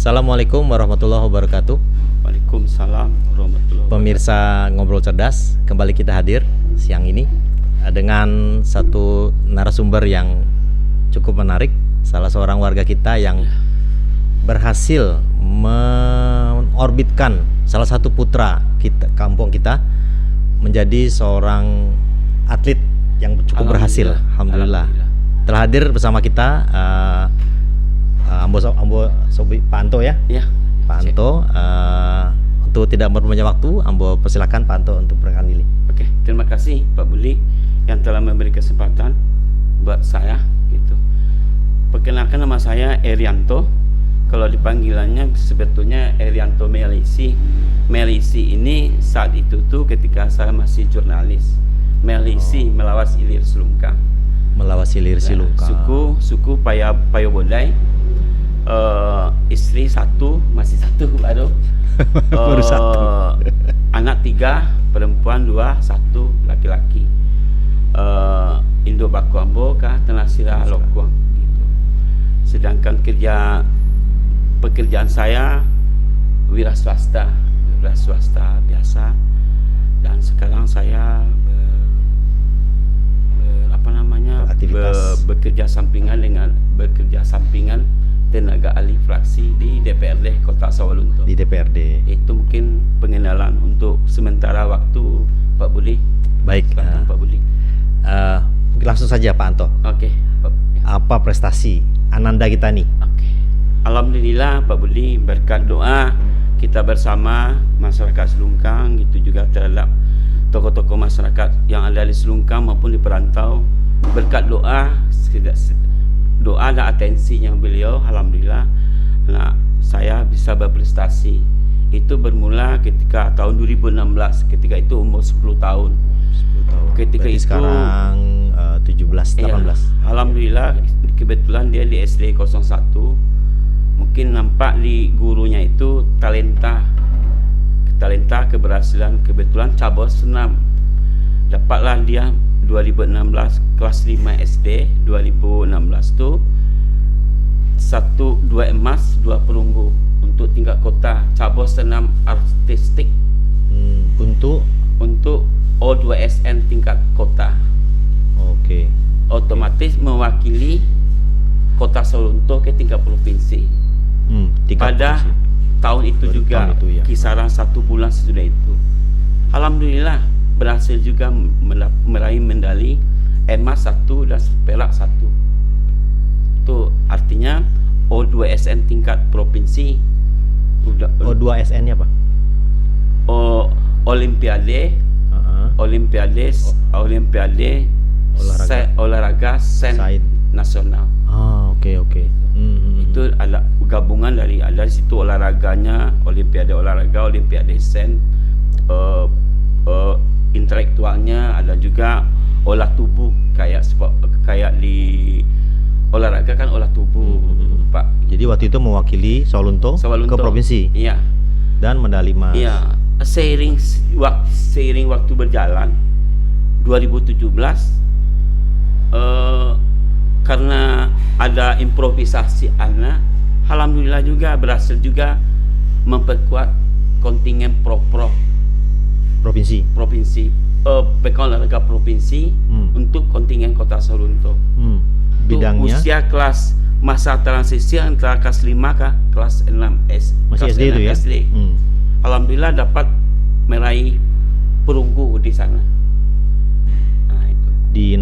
Assalamualaikum warahmatullahi wabarakatuh. Waalaikumsalam warahmatullahi wabarakatuh. Pemirsa Ngobrol Cerdas, kembali kita hadir siang ini dengan satu narasumber yang cukup menarik. Salah seorang warga kita yang berhasil mengorbitkan salah satu putra kita, kampung kita, menjadi seorang atlet yang cukup berhasil. Alhamdulillah. Telah hadir bersama kita Ambo Sobi Pak Anto ya. Ya. Pak Anto, untuk tidak memperpanjang waktu, Ambo persilakan Pak Anto untuk perkenalkan diri. Oke, terima kasih Pak Buli yang telah memberi kesempatan buat saya gitu. Perkenalkan, nama saya Erianto. Kalau dipanggilannya sebetulnya Erianto Melisi. Melisi ini saat itu tuh ketika saya masih jurnalis. Melisi melawas ilir Selungkang. Melawas ilir Selungkang. Suku Payo Bodai. Istri satu, masih satu baru. Baru satu. Anak 3, perempuan 2, 1 laki-laki. Indo Baku Ambo kah Tenasira Lokuang gitu. Sedangkan pekerjaan saya wira swasta biasa, dan sekarang saya bekerja sampingan tenaga ahli fraksi di DPRD Kota Sawalunto. Di DPRD. Itu mungkin pengenalan untuk sementara waktu, Pak Budi. Baik, Pak Budi. Langsung saja Pak Anto. Oke, Pak. Apa prestasi Ananda kita nih? Oke. Alhamdulillah Pak Budi, berkat doa kita bersama masyarakat Selungkang, itu juga terhadap tokoh-tokoh masyarakat yang ada di Selungkang maupun di perantau. Berkat doa dan atensinya beliau, alhamdulillah saya bisa berprestasi. Itu bermula ketika tahun 2016, ketika itu umur 10 tahun. 10 tahun. Ketika berarti itu sekarang 17, 18. Ya, alhamdulillah kebetulan dia di SD 01. Mungkin nampak di gurunya itu talenta, keberhasilan, kebetulan cabur senam. Dapatlah dia 2016 kelas 5 SD 2016 tuh 2 emas 2 perunggu untuk tingkat kota cabur senam artistik untuk O2SN tingkat kota. Oke. Otomatis mewakili Kota Sawalunto ke tingkat provinsi. Pada tahun itu juga kisaran 1 bulan sesudah itu, alhamdulillah berhasil juga meraih medali emas 1 dan perak 1. Itu artinya O2SN tingkat provinsi. O2SN-nya apa? Olimpiade olahraga sen nasional. Oke. Itu ada gabungan dari situ olahraganya, olimpiade olahraga, olimpiade sen, intelektualnya, ada juga olah tubuh kayak di olahraga kan olah tubuh, Pak. Jadi waktu itu mewakili Sawalunto ke provinsi. Iya. Dan medali emas. Iya. Seiring waktu berjalan 2017 karena ada improvisasi anak, alhamdulillah juga berhasil juga memperkuat kontingen provinsi PK olahraga provinsi untuk kontingen Kota Sawalunto. Bidangnya usia kelas masa transisi antara kelas 5 ke kelas 6 masih SD itu ya. SD. Alhamdulillah dapat meraih perunggu di sana. Di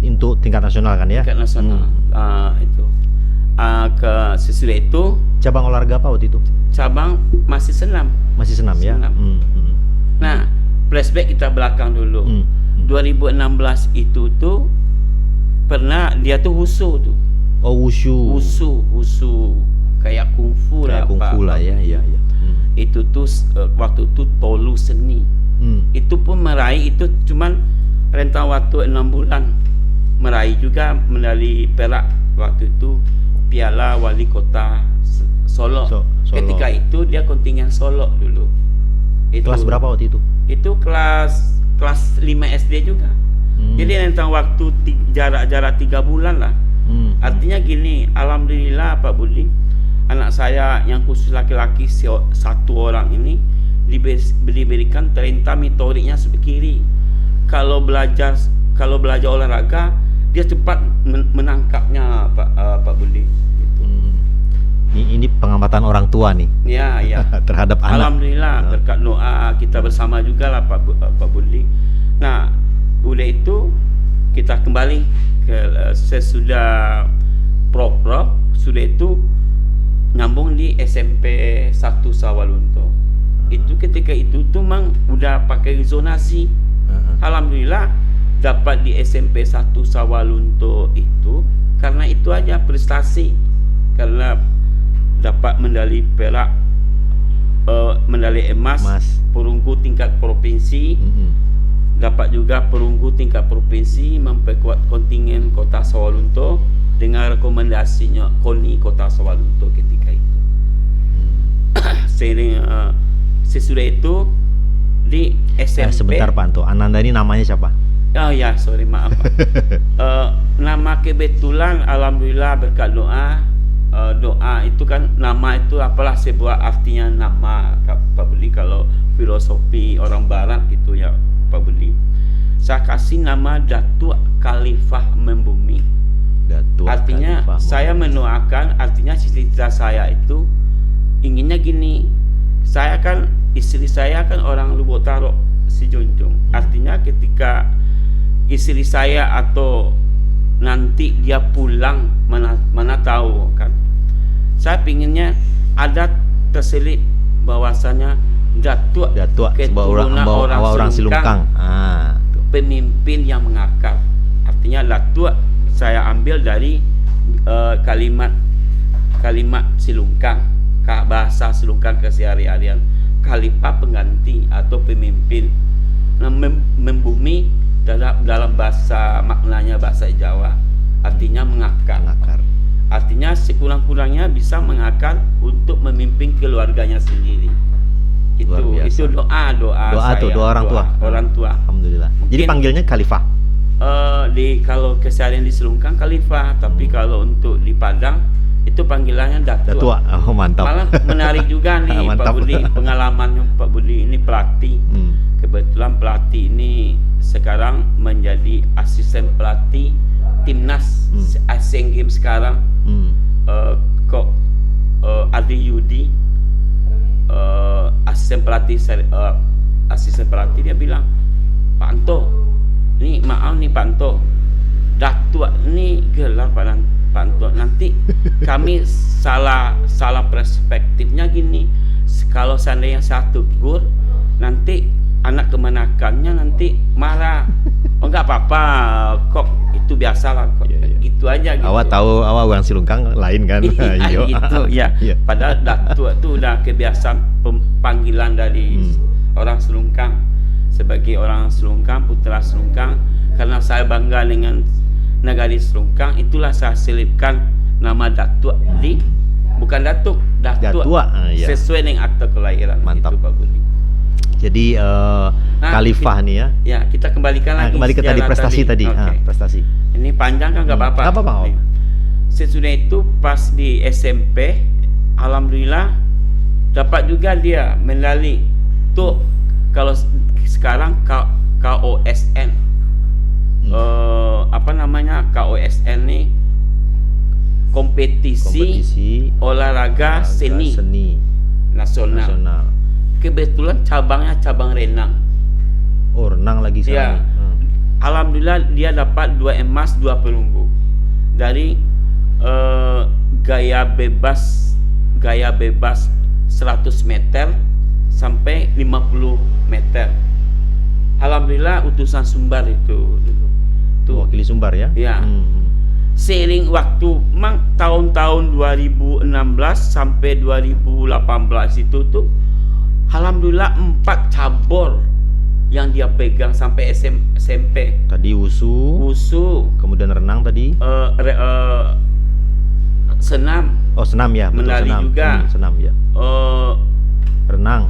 untuk tingkat nasional kan ya? Tingkat nasional. Itu. Ke sesudah itu cabang olahraga apa waktu itu? Cabang masih senam. Masih senam ya. Nah, flashback kita belakang dulu. 2016 itu tuh pernah dia tuh wushu tuh. Oh, wushu. Kayak kungfu lah. Kungfu lah ya. Itu tuh waktu itu tolu seni. Itu pun meraih, itu cuman rentang waktu 6 bulan. Meraih juga medali perak waktu itu Piala Wali Kota Solo. Ketika itu dia kontingen Solo dulu. Kelas berapa waktu itu? Itu kelas 5 SD juga. Jadi rentang waktu jarak 3 bulan lah. Artinya gini, alhamdulillah Pak Budi, anak saya yang khusus laki-laki satu orang ini diberikan perintah metodiknya sebelah kiri. Kalau belajar olahraga, dia cepat menangkapnya, Pak Budi. Gitu. Ini pengamatan orang tua nih. Ya, ya. Terhadap anak. Alhamdulillah berkat doa kita bersama juga lah Pak Budi. Nah, udah itu kita kembali ke sesudah prof sudah itu nyambung di SMP 1 Sawalunto. Itu ketika itu tuh mang udah pakai zonasi. Alhamdulillah dapat di SMP 1 Sawalunto itu karena itu aja prestasi, karena dapat medali perak, medali emas, perunggu tingkat provinsi, dapat juga perunggu tingkat provinsi, memperkuat kontingen Kota Sawalunto dengan rekomendasinya KONI Kota Sawalunto ketika itu. Seiring sesudah itu di SMP. Sebentar Pak Anto, Ananda ini namanya siapa? Oh ya, sorry maaf. Nama kebetulan alhamdulillah berkat doa. Doa itu kan, nama itu apalah sebuah artinya nama, Pak Budi, kalau filosofi orang barat gitu ya Pak Budi. Saya kasih nama Datuk Khalifah Membumi. Datuk artinya Khalifah saya mendoakan, artinya cita-cita saya itu inginnya gini. Saya kan, istri saya kan orang Lubuk Tarok, si Jonjong. Artinya ketika istri saya atau nanti dia pulang, mana tahu kan, saya pinginnya ada terselip bahwasanya Datuk keturunan orang Silungkang, pemimpin yang mengakar. Artinya Datuk saya ambil dari kalimat Silungkang, bahasa Silungkang kesehari-harian, khalifah pengganti atau pemimpin. Nah, membumi dalam bahasa maknanya bahasa Jawa artinya mengakar. Artinya sekurang-kurangnya bisa mengakar untuk memimpin keluarganya sendiri. Itu doa orang tua. Alhamdulillah. Mungkin, jadi panggilnya Khalifah. Kalau keseharian di Selungkang Khalifah, tapi kalau untuk di Padang itu panggilannya Datuk. Oh, mantap. Malah menarik juga nih Pak Budi, pengalamannya Pak Budi ini pelatih. Kebetulan pelatih ini sekarang menjadi asisten pelatih timnas Asian Games sekarang. Adi Yudi, asisten pelatih dia bilang, Pak Anto, nih maaf nih Pak Anto, Datuk nih gelar Pak Anto, nanti kami salah perspektifnya gini, kalau seandainya saya tegur nanti anak kemanakannya nanti marah. Oh enggak apa-apa kok, itu biasalah kok. Gitu aja gitu. Awak tahu orang Silungkang lain kan. Gitu ya. Padahal Datuk itu udah kebiasaan panggilan dari orang Selungkang. Sebagai orang Selungkang, putra Selungkang, karena saya bangga dengan negari Selungkang, itulah saya selipkan nama Datuk di, bukan Datuk sesuai dengan akta kelahiran. Mantap. Itu Pak Budi. Jadi Khalifah nih ya. Ya, kita kembalikan lagi. Kembali ke tadi prestasi tadi. Okay. Prestasi. Ini panjang kan nggak apa-apa. Nggak apa-apa. Sesudah itu pas di SMP, alhamdulillah dapat juga dia medali. Tuh kalau sekarang KOSN. Apa namanya KOSN nih? Kompetisi olahraga seni nasional. Kebetulan cabangnya cabang renang. Oh, renang lagi sekarang. Ya. Alhamdulillah dia dapat 2 emas 2 perunggu dari gaya bebas 100 meter sampai 50 meter. Alhamdulillah utusan Sumbar itu. Wakili Sumbar ya? Ya. Seiring waktu, tahun-tahun 2016 sampai 2018 itu tuh alhamdulillah 4 cabur yang dia pegang sampai SMP. Tadi wusu, kemudian renang tadi. Senam. Oh, senam ya, betul, menari senam. Juga. Senam ya.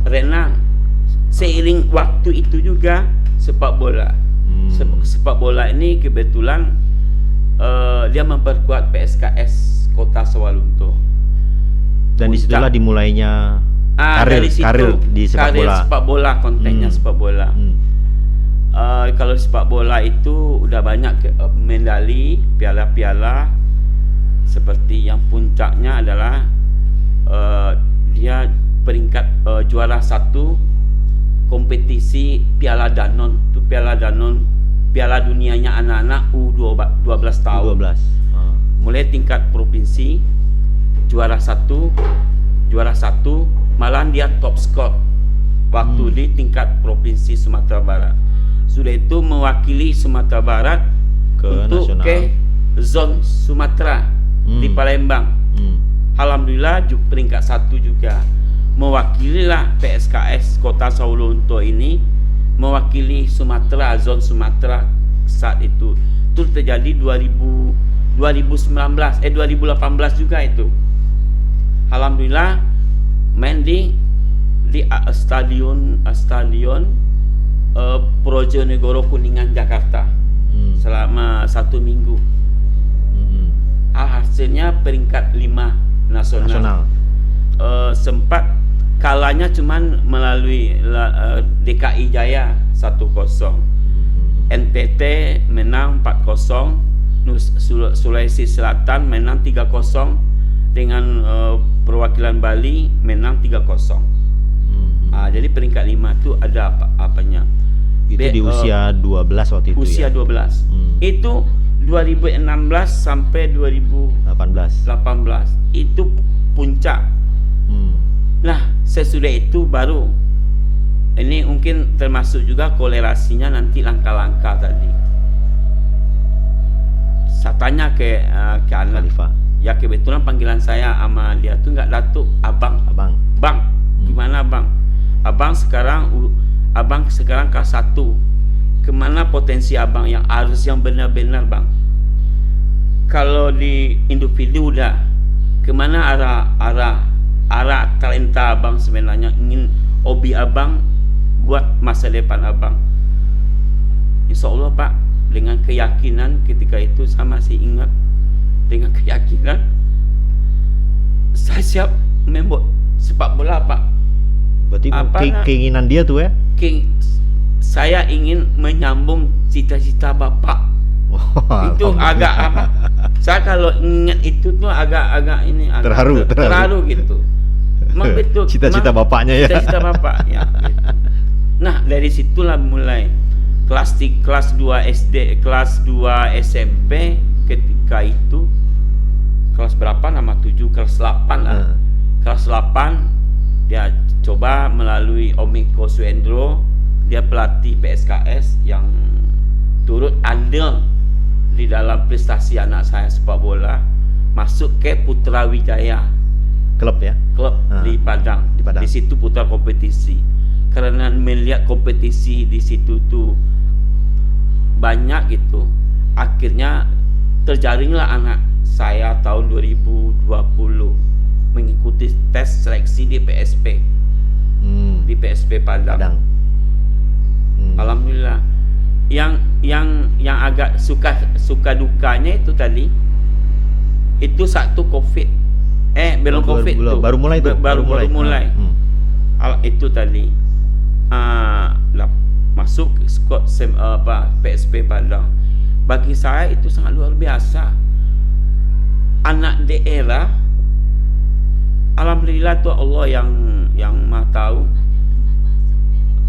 Renang. Seiring waktu itu juga sepak bola. Sepak bola ini kebetulan dia memperkuat PSKS Kota Sawalunto. Dan disitulah dimulainya dari situ, karir di sepak karir bola. sepak bola, kontennya sepak bola. Kalau sepak bola itu udah banyak medali, piala-piala. Seperti yang puncaknya adalah dia peringkat juara 1 kompetisi Piala Danon. Itu Piala Danon, Piala Dunianya anak-anak U12 tahun. Mulai tingkat provinsi, juara 1, malah dia top skor waktu di tingkat provinsi Sumatera Barat. Sudah itu mewakili Sumatera Barat untuk nasional. ke zon Sumatera di Palembang. Alhamdulillah peringkat 1 juga. Mewakililah PSKS Kota Sawalunto ini mewakili Sumatera, zon Sumatera saat itu. Itu terjadi 2018 juga itu. Alhamdulillah main di stadion Projonegoro Kuningan Jakarta selama 1 minggu. Hasilnya peringkat 5 nasional. Sempat kalahnya cuman melalui DKI Jaya 1-0. NTT menang 4-0. Sulawesi Selatan menang 3-0 dengan perwakilan Bali menang 3-0. Jadi peringkat 5 itu ada apanya? Itu di usia 12 waktu itu. Usia 12. Itu 2016 sampai 2018 itu puncak. Nah, sesudah itu baru ini mungkin termasuk juga kolerasinya nanti langkah-langkah tadi. Saya tanya ke anak, ya kebetulan panggilan saya sama dia tuh nggak datuk, abang. Bang, gimana bang? Abang sekarang kelas 1. Kemana potensi abang yang benar-benar bang? Kalau di individu udah, kemana arah talenta abang sebenarnya, ingin hobi abang buat masa depan abang? Insya Allah pak, dengan keyakinan ketika itu saya masih ingat, dengan keyakinan saya siap membuat sepak bola pak. Berarti keinginan dia tuh ya? Saya ingin menyambung cita-cita bapak. Itu agak apa? Saya kalau ingat itu tuh agak ini terharu gitu. Memang betul. Cita-cita bapaknya ya. Cita-cita bapak ya. Gitu. Nah dari situlah mulai kelas 2 SD, kelas 2 SMP ketika itu kelas berapa? Nama 7, kelas 8 lah. Kelas 8 dia coba melalui Omiko Suendro, dia pelatih PSKS yang turut andil di dalam prestasi anak saya sepak bola, masuk ke Putra Wijaya klub ya, di Padang. Di situ putar kompetisi. Karena melihat kompetisi di situ tuh banyak gitu, akhirnya terjaringlah anak saya tahun 2020 mengikuti tes seleksi di PSP. Di PSP Padang. Alhamdulillah. Yang agak suka dukanya itu tadi, itu satu COVID. Belum COVID tuh. Baru mulai tuh. Baru mulai. Itu tadi. Masuk skot PSP Padang. Bagi saya itu sangat luar biasa. Anak daerah, alhamdulillah tuh Allah yang Maha tahu.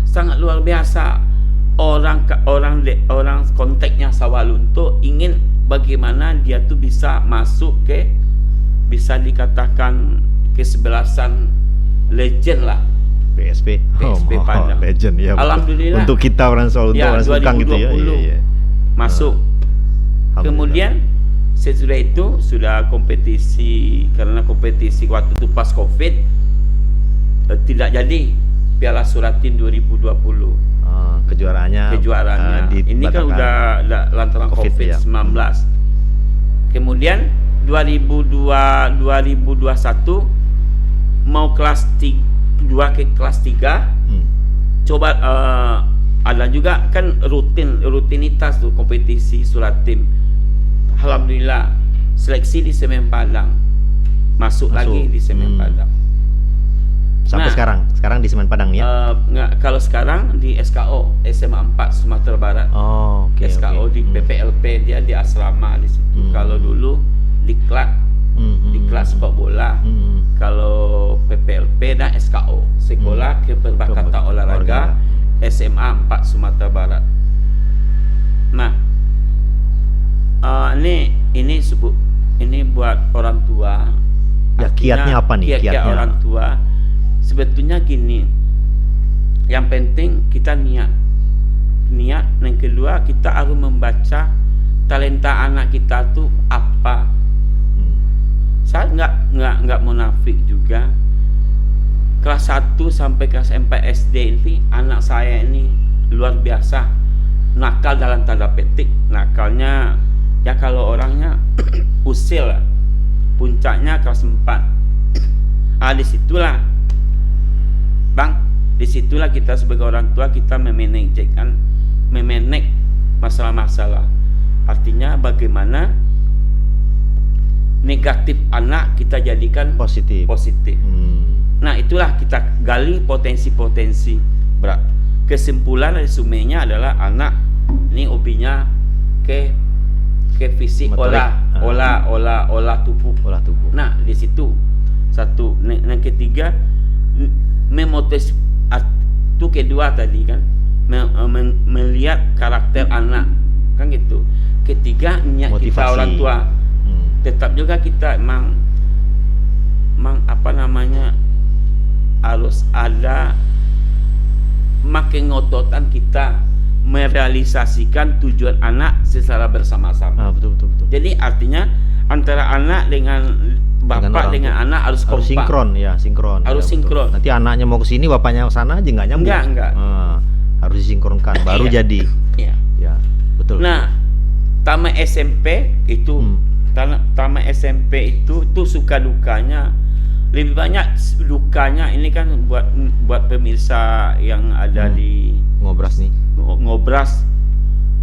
Sangat luar biasa. Orang kontaknya Sawalunto ingin bagaimana dia tuh bisa masuk ke, bisa dikatakan kesebelasan legend lah. PSP Padang. Legend ya. Alhamdulillah. Untuk kita orang Sawalunto, orang Sukang gitu ya. Masuk. Kemudian sesudah itu sudah kompetisi, karena kompetisi waktu itu pas COVID tidak jadi Piala Suratin 2020. Kejuaraannya ini kan udah lantaran COVID-19 ya. Kemudian 2021 mau kelas 2 ke kelas 3 coba ada juga kan rutinitas tuh kompetisi Suratim. Alhamdulillah seleksi di Semen Padang masuk lagi di Semen Padang. Sampai sekarang di Semen Padang ya? Kalau sekarang di SKO SMA 4 Sumatera Barat. Oh, oke. SKO di PPLP, dia di asrama di situ. Kalau dulu di kelas sepak bola. Kalau PPLP dan SKO, Sekolah Keperbakatan Olahraga SMA 4 Sumatera Barat. Nah, ini buat orang tua. Ya, kiatnya apa nih? Kiat orang tua sebetulnya gini. Yang penting kita niat. Yang kedua, kita harus membaca talenta anak kita tuh apa. Saya nggak munafik juga. Kelas 1 sampai kelas 4 SD ini anak saya ini luar biasa. Nakal dalam tanda petik. Nakalnya ya kalau orangnya usil lah. Puncaknya kelas 4. Disitulah Bang, disitulah kita sebagai orang tua kita memanage masalah-masalah. Artinya bagaimana negatif anak kita jadikan positif. Nah, itulah kita gali potensi-potensi. Kesimpulan resumenya adalah anak ini hobinya ke fisik, olah tubuh. Nah, di situ satu. Yang ketiga memotivasi itu kedua tadi kan, melihat karakter anak kan gitu. Ketiga niat kita orang tua. Tetap juga kita emang harus ada makin ngototan kita merealisasikan tujuan anak secara bersama-sama. Betul. Jadi artinya antara anak dengan bapak dengan anak harus kompak. Sinkron. Harus sinkron. Nanti anaknya mau ke sini, bapaknya ke sana aja nggak nyambung. Enggak. Harus disinkronkan baru jadi. Iya. Ya, betul. Nah, tamat SMP itu tamat SMP itu suka dukanya. Lebih banyak dukanya ini kan buat pemirsa yang ada di Ngobras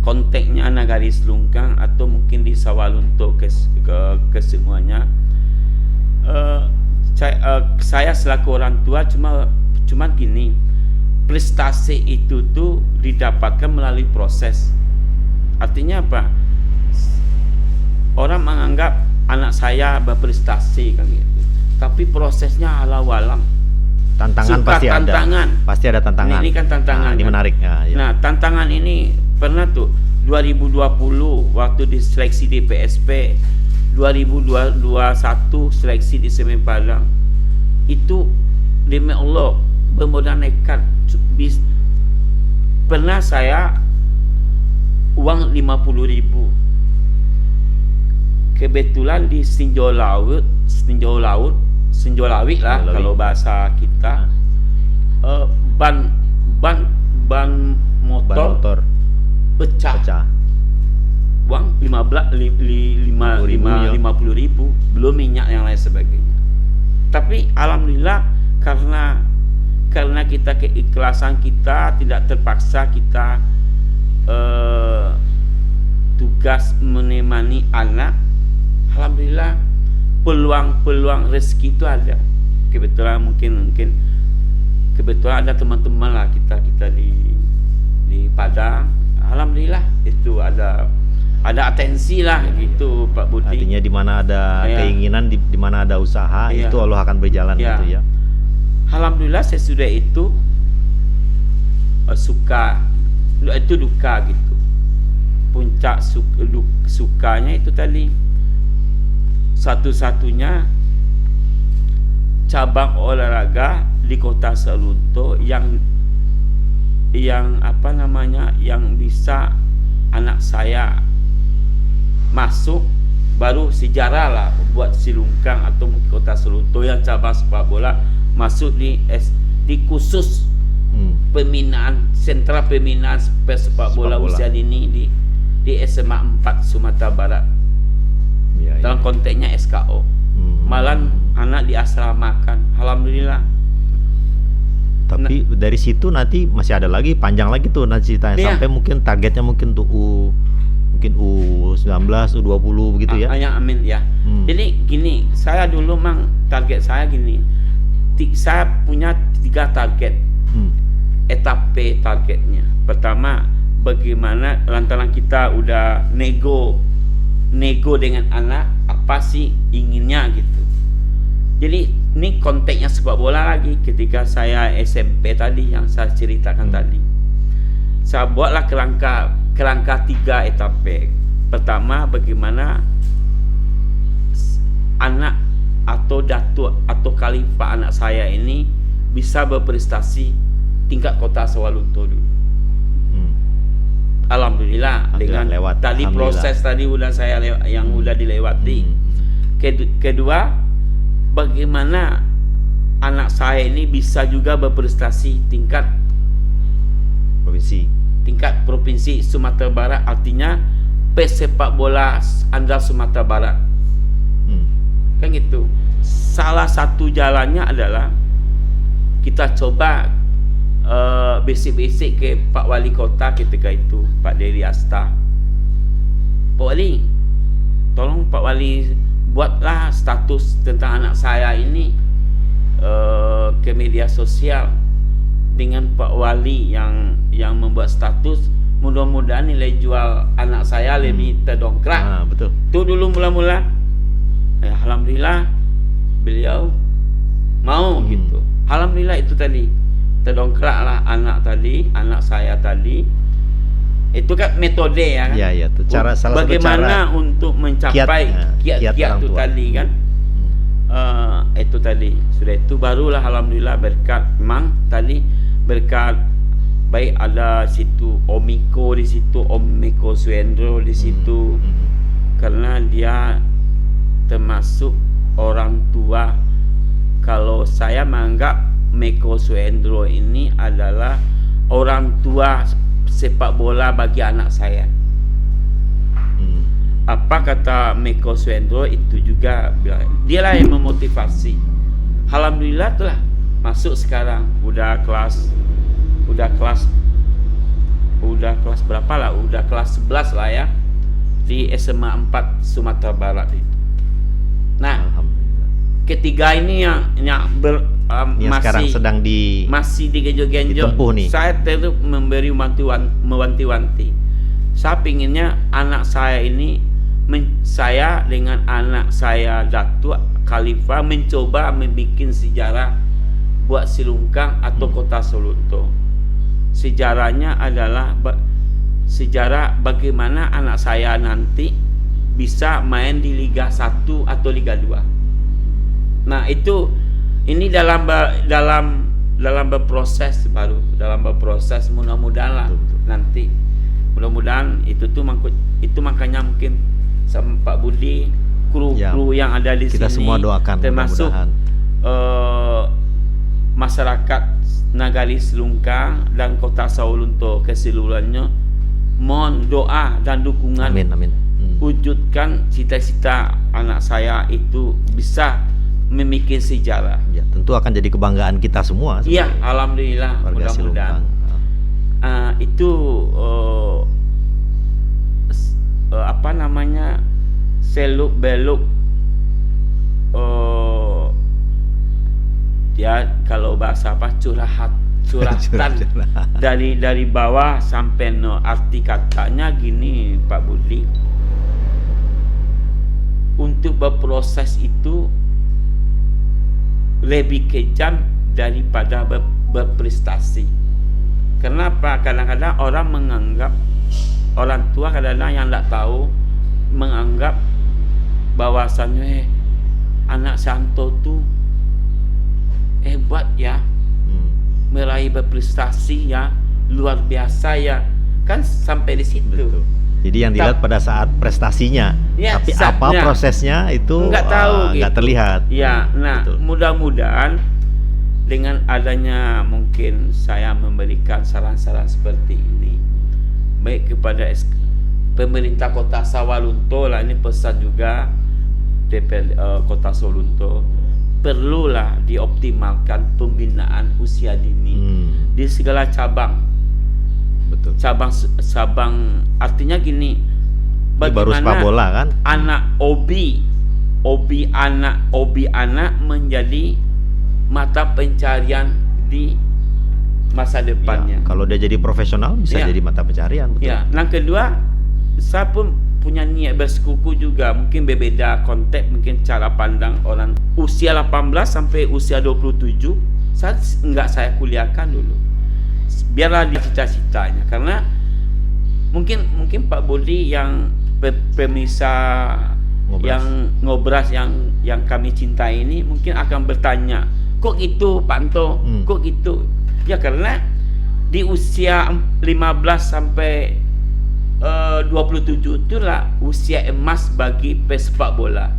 konteksnya Nagari Selungkang atau mungkin di Sawalunto ke semuanya. Saya selaku orang tua cuma gini, prestasi itu tuh didapatkan melalui proses. Artinya apa? Orang menganggap anak saya berprestasi kan gitu, tapi prosesnya alam. Tantangan pasti ada tantangan. Ini kan tantangan. Ini menarik ya. Nah, tantangan ini pernah tuh 2020 waktu di seleksi di PSP, 2021 seleksi di Semen Padang. Itu demi Allah bermodal nekat. Pernah saya uang 50.000. Kebetulan di Sinjau Lawit lah kalau bahasa kita, ban motor pecah. Uang 50.000 belum minyak yang lain sebagainya. Tapi alhamdulillah karena kita keikhlasan kita, tidak terpaksa kita tugas menemani anak. Alhamdulillah peluang rezeki itu ada. Kebetulan mungkin kebetulan ada teman-teman lah kita di Padang. Alhamdulillah itu ada atensi lah gitu Pak Budi. Artinya di mana ada keinginan, di mana ada usaha, itu Allah akan berjalan gitu ya. Alhamdulillah sesudah itu itu duka gitu. Puncak sukanya itu tadi satu-satunya cabang olahraga di Kota Sawalunto yang bisa anak saya masuk, baru sejarah lah buat Silungkang atau Kota Sawalunto yang cabang sepak bola masuk di khusus pembinaan, sentra pembinaan sepak bola usia dini di SMA 4 Sumatera Barat. Dalam konteksnya SKO. Malah anak diasramakan. Alhamdulillah. Tapi dari situ nanti masih ada lagi, panjang lagi tuh nanti ceritanya sampai mungkin targetnya mungkin mungkin U19, U20 begitu ya. Ya, amin ya. Jadi gini, saya dulu mang target saya gini. Saya punya 3 target. Etape targetnya. Pertama, bagaimana lantaran kita udah nego dengan anak, apa sih inginnya gitu. Jadi ini konteksnya sepak bola lagi. Ketika saya SMP tadi yang saya ceritakan tadi, saya buatlah kerangka 3 etape. Pertama, bagaimana anak atau datuk atau khalifah anak saya ini bisa berprestasi tingkat kota Sawalunto dulu. Alhamdulillah dengan lewat. tadi proses tadi udah saya yang udah dilewati. Kedua, bagaimana anak saya ini bisa juga berprestasi tingkat provinsi Sumatera Barat, artinya pesepak bola andal Sumatera Barat. Kan gitu. Salah satu jalannya adalah kita coba basic-basic ke Pak Wali Kota ketika itu, Pak Dery Asta. Pak Wali, tolong Pak Wali buatlah status tentang anak saya ini ke media sosial. Dengan Pak Wali yang membuat status, mudah-mudahan nilai jual anak saya lebih terdongkrak. Betul. Itu dulu mula-mula. Alhamdulillah beliau mau gitu. Alhamdulillah itu tadi terdongkraklah anak saya tadi. Itu kan metode ya kan. Iya, itu cara salah bagaimana satu cara untuk mencapai kiat-kiat itu tadi kan. Itu tadi sudah, itu barulah alhamdulillah berkat memang tadi berkat baik ada situ Om Miko di situ, Om Miko Suendro di situ. Karena dia termasuk orang tua, kalau saya menganggap Miko Suendro ini adalah orang tua sepak bola bagi anak saya. Apa kata Miko Suendro itu juga dialah yang memotivasi. Alhamdulillah telah masuk sekarang udah kelas berapa lah, udah kelas 11 lah ya di SMA 4 Sumatera Barat itu. Nah, ketiga ini yang sekarang sedang masih digenjot-genjot. Saya terus memberi mewanti-wanti. Saya pinginnya anak saya ini, saya dengan anak saya Datuk Khalifah mencoba membuat sejarah buat Silungkang atau Kota Sawalunto. Sejarahnya adalah sejarah bagaimana anak saya nanti bisa main di Liga 1 atau Liga 2. Nah, ini dalam berproses mudah-mudahan lah nanti. Mudah-mudahan itu makanya mungkin sama Pak Budi, kru yang ada di kita sini, semua doakan termasuk masyarakat Nagari Silungkang dan Kota Sawalunto keseluruhannya, mohon doa dan dukungan. Amin. Wujudkan cita-cita anak saya itu bisa membuat sejarah. Ya, tentu akan jadi kebanggaan kita semua. Iya, alhamdulillah, mudah-mudahan. Itu apa namanya, seluk beluk ya, kalau bahasa apa, curhatan dari bawah sampai arti katanya gini Pak Budi, untuk berproses itu lebih kejam daripada berprestasi. Kenapa? Kadang-kadang orang menganggap, orang tua kadang-kadang yang tak tahu menganggap bahwasannya anak Santo tuh hebat ya, meraih berprestasi ya, luar biasa ya, kan sampai di situ. Betul. Jadi yang dilihat pada saat prestasinya, ya, tapi apa prosesnya itu nggak terlihat. Ya, nah mudah-mudahan dengan adanya mungkin saya memberikan saran-saran seperti ini, baik kepada pemerintah Kota Sawalunto lah, ini pesan juga DPR Kota Sawalunto, perlulah dioptimalkan pembinaan usia dini di segala cabang. Betul. Cabang artinya gini, Ini baru sepak bola kan? anak hobi anak menjadi mata pencarian di masa depannya. Ya, kalau dia jadi profesional bisa Ya. jadi mata pencarian, betul. Ya, yang kedua, saya pun punya niat bersekuku juga, mungkin berbeda konteks, mungkin cara pandang orang usia 18 sampai usia 27, saya kuliahkan dulu. Biarlah di cita-citanya, karena mungkin Pak Budi yang pemirsa Ngobras. yang ngobras yang kami cintai ini mungkin akan bertanya, kok gitu Pak Anto? Kok gitu? Ya karena di usia 15 sampai 27 itulah usia emas bagi pesepak bola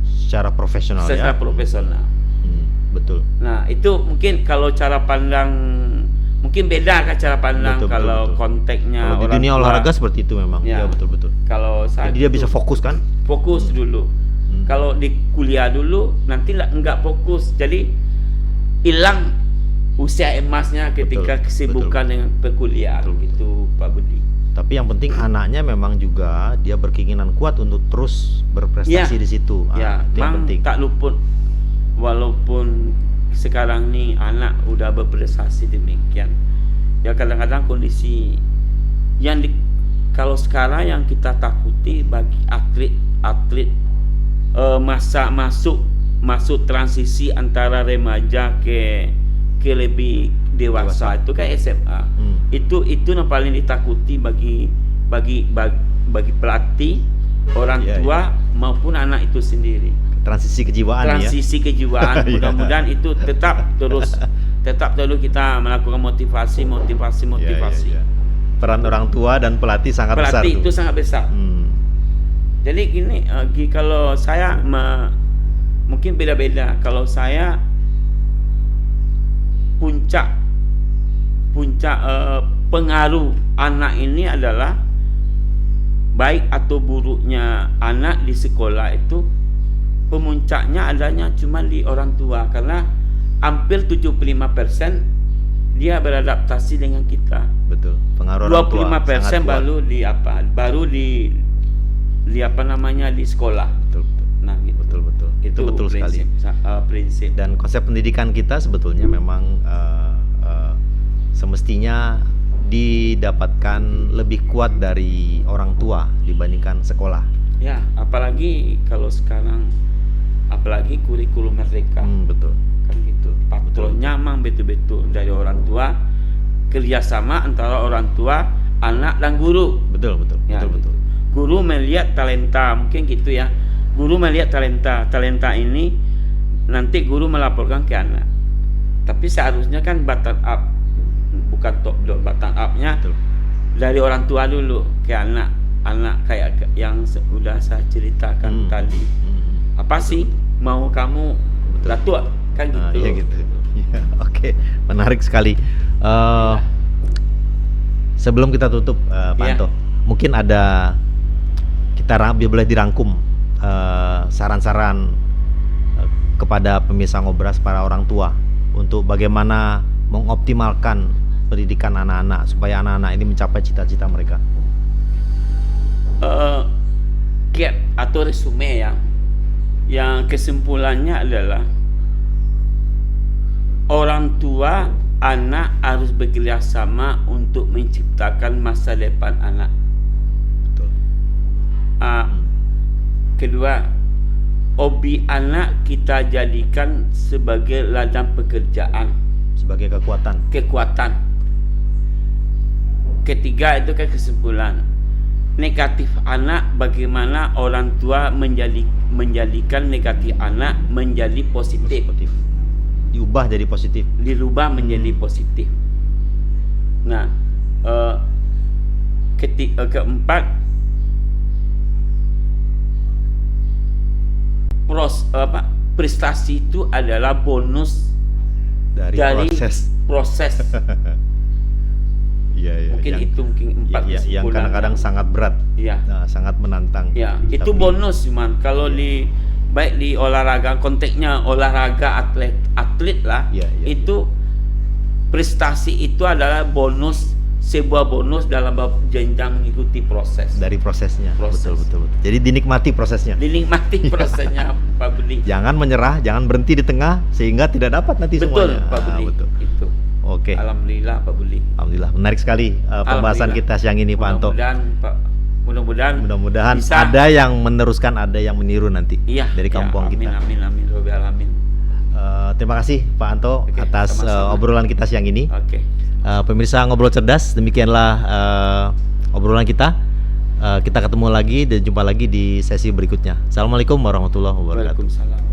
Secara profesional secara ya. profesional. Betul. Nah, itu mungkin kalau cara pandang mungkin beda kan cara pandang Betul, kalau betul. konteksnya Kalau di orang dunia tua. olahraga seperti itu memang. Ya. Ya, betul. Kalau saat Jadi dia itu bisa fokus kan? fokus dulu. Kalau di kuliah dulu nanti lah enggak fokus. Jadi hilang usia emasnya ketika Betul, kesibukan dengan perkuliahan gitu Pak Budi. Tapi yang penting anaknya memang juga dia berkeinginan kuat untuk terus berprestasi Ya. di situ. Ya, Itu yang memang penting. tak luput walaupun sekarang nih anak udah berprestasi demikian. Ya kadang-kadang kondisi yang kalau sekarang yang kita takuti bagi atlet masa masuk transisi antara remaja ke lebih dewasa itu kan SMA. Itu yang paling ditakuti bagi pelatih, orang Ya, tua maupun anak itu sendiri. Transisi kejiwaan ya. Transisi kejiwaan. Iya. Mudah-mudahan itu tetap terus kita melakukan motivasi. Ya. Peran orang tua dan pelatih sangat besar. Pelatih itu tuh. sangat besar. Jadi gini, kalau saya mungkin beda-beda. Kalau saya puncak pengaruh anak ini adalah baik atau buruknya anak di sekolah itu, pemuncaknya adanya cuma di orang tua, karena hampir 75% dia beradaptasi dengan kita. Betul. Pengaruh orang tua 25% sangat kuat. baru di di sekolah. Betul. Nah, gitu. Betul. Itu betul sekali. Prinsip. Dan konsep pendidikan kita sebetulnya memang semestinya didapatkan lebih kuat dari orang tua dibandingkan sekolah. Ya, apalagi kalau sekarang, apalagi kurikulum merdeka. Betul. Kan gitu. Patronnya memang betul-betul dari orang tua, kerjasama antara orang tua, anak dan guru. Betul. Ya, Betul. Guru melihat talenta, mungkin gitu ya. Guru melihat talenta ini nanti guru melaporkan ke anak. Tapi seharusnya kan bottom up, bukan top down, bottom up-nya Betul. dari orang tua dulu ke anak kayak yang sudah saya ceritakan tadi. Apa sih mau kamu datuk kan gitu. Iya gitu. Ya, oke, menarik sekali. Sebelum kita tutup, Pak Iya. Anto, mungkin ada boleh dirangkum saran-saran kepada pemirsa Ngobras, para orang tua, untuk bagaimana mengoptimalkan pendidikan anak-anak supaya anak-anak ini mencapai cita-cita mereka. Gap atau resume ya, yang kesimpulannya adalah orang tua anak harus bekerjasama untuk menciptakan masa depan anak. Betul. Kedua, hobi anak kita jadikan sebagai ladang pekerjaan, Sebagai kekuatan. Ketiga, itu kan kesimpulan. Negatif anak, bagaimana orang tua menjadikan negatif anak menjadi positif. Diubah jadi positif. Dirubah menjadi positif. Nah, keempat, prestasi itu adalah bonus Dari proses. Iya. Mungkin empat yang kesimpulan. kadang-kadang sangat berat, Ya. sangat menantang. Ya, itu Tapi- bonus cuman kalau baik di olahraga, konteksnya olahraga atlet lah, Ya. itu prestasi itu adalah bonus sebuah bonus dalam jenjang mengikuti proses. Dari prosesnya. Proses. Betul. Jadi dinikmati prosesnya. Dinikmati prosesnya Pak Budi. Jangan menyerah, jangan berhenti di tengah sehingga tidak dapat nanti Betul semuanya. Pak Budi. Betul. Itu. Oke. Alhamdulillah Pak Budi. Alhamdulillah, menarik sekali pembahasan kita siang ini Pak Anto. Mudah-mudahan bisa. Ada yang meneruskan, ada yang meniru nanti dari kampung kita. Amin. Rabbil alamin. Terima kasih Pak Anto atas sama-sama. obrolan kita siang ini. Oke. Pemirsa Ngobrol Cerdas, demikianlah obrolan kita. Kita ketemu lagi dan jumpa lagi di sesi berikutnya. Assalamualaikum warahmatullahi wabarakatuh. Waalaikumsalam.